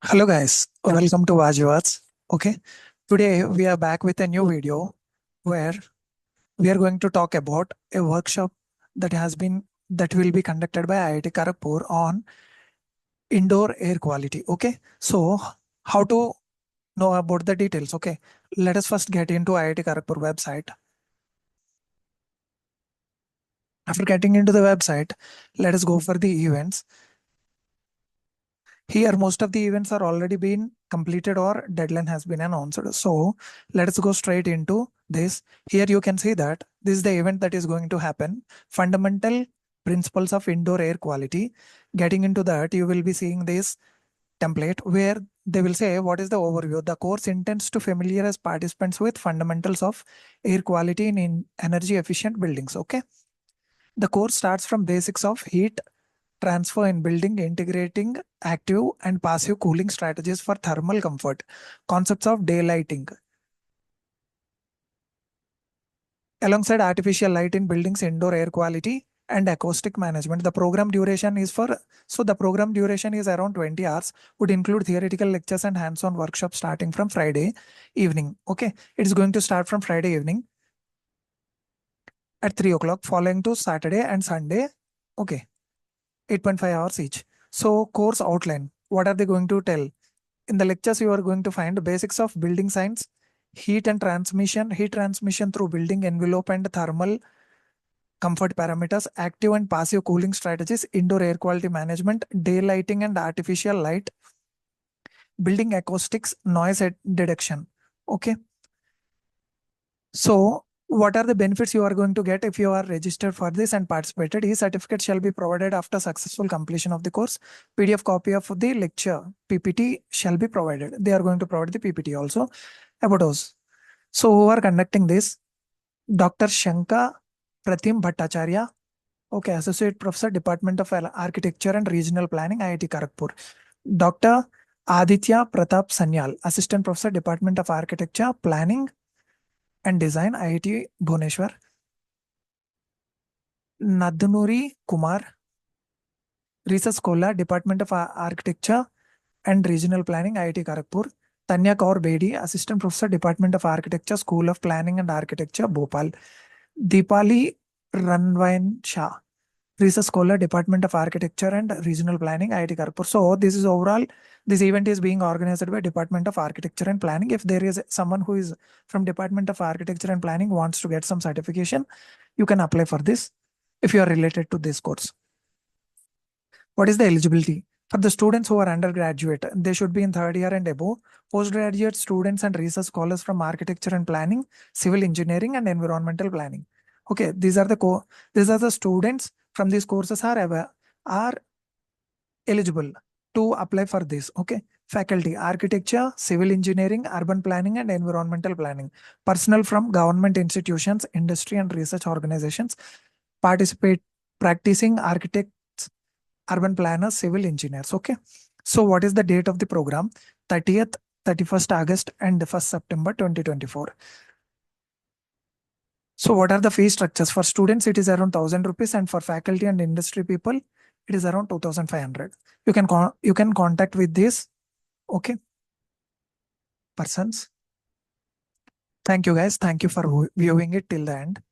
Hello guys, welcome to Vajivats. Okay, today we are back with a new video where we are going to talk about a workshop that will be conducted by IIT Kharagpur on indoor air quality. Okay, so how to know about the details? Okay, let us first get into IIT Kharagpur website. After getting into the website, let us go for the events. Here, most of the events are already been completed or deadline has been announced. So let's go straight into this. Here you can see that this is the event that is going to happen. Fundamental principles of indoor air quality. Getting into that, you will be seeing this template where they will say what is the overview. The course intends to familiarize participants with fundamentals of air quality in energy efficient buildings. Okay. The course starts from basics of heat transfer in building, integrating active and passive cooling strategies for thermal comfort, concepts of daylighting, alongside artificial light in buildings, indoor air quality, and acoustic management. The program duration is around 20 hours, would include theoretical lectures and hands-on workshops starting from Friday evening. Okay, it is going to start from Friday evening at 3 o'clock, following to Saturday and Sunday. Okay, 8.5 hours each. So, course outline. What are they going to tell? In the lectures, you are going to find basics of building science, heat transmission through building envelope and thermal comfort parameters, active and passive cooling strategies, indoor air quality management, daylighting and artificial light, building acoustics, detection. Okay. So, what are the benefits you are going to get if you are registered for this and participated? E-certificate shall be provided after successful completion of the course. PDF copy of the lecture PPT shall be provided. They are going to provide the PPT also about us. So, who are conducting this? Dr. Shanka Pratim Bhattacharya. Okay, Associate Professor, Department of Architecture and Regional Planning, IIT Kharagpur. Dr. Aditya Pratap Sanyal, Assistant Professor, Department of Architecture, Planning and Design, IIT Bhubaneswar. Nadunuri Kumar, Research Scholar, Department of Architecture and Regional Planning, IIT Kharagpur. Tanya Kaur Bedi, Assistant Professor, Department of Architecture, School of Planning and Architecture, Bhopal. Deepali Ranvain Shah, Research Scholar, Department of Architecture and Regional Planning, IIT Kharagpur. So this is overall, this event is being organized by Department of Architecture and Planning. If there is someone who is from Department of Architecture and Planning wants to get some certification, you can apply for this if you are related to this course. What is the eligibility? For the students who are undergraduate, they should be in third year and above. Postgraduate students and research scholars from architecture and planning, civil engineering and environmental planning. Okay, these are the students from these courses are eligible to apply for this. Okay, faculty, architecture, civil engineering, urban planning and environmental planning. Personnel from government institutions, industry and research organizations participate, practicing architects, urban planners, civil engineers. Okay. So what is the date of the program? 30th, 31st August and 1st September 2024. So what are the fee structures? For students, it is around 1,000 rupees, and for faculty and industry people, it is around 2,500. You can contact with this. Okay. Persons. Thank you guys. Thank you for viewing it till the end.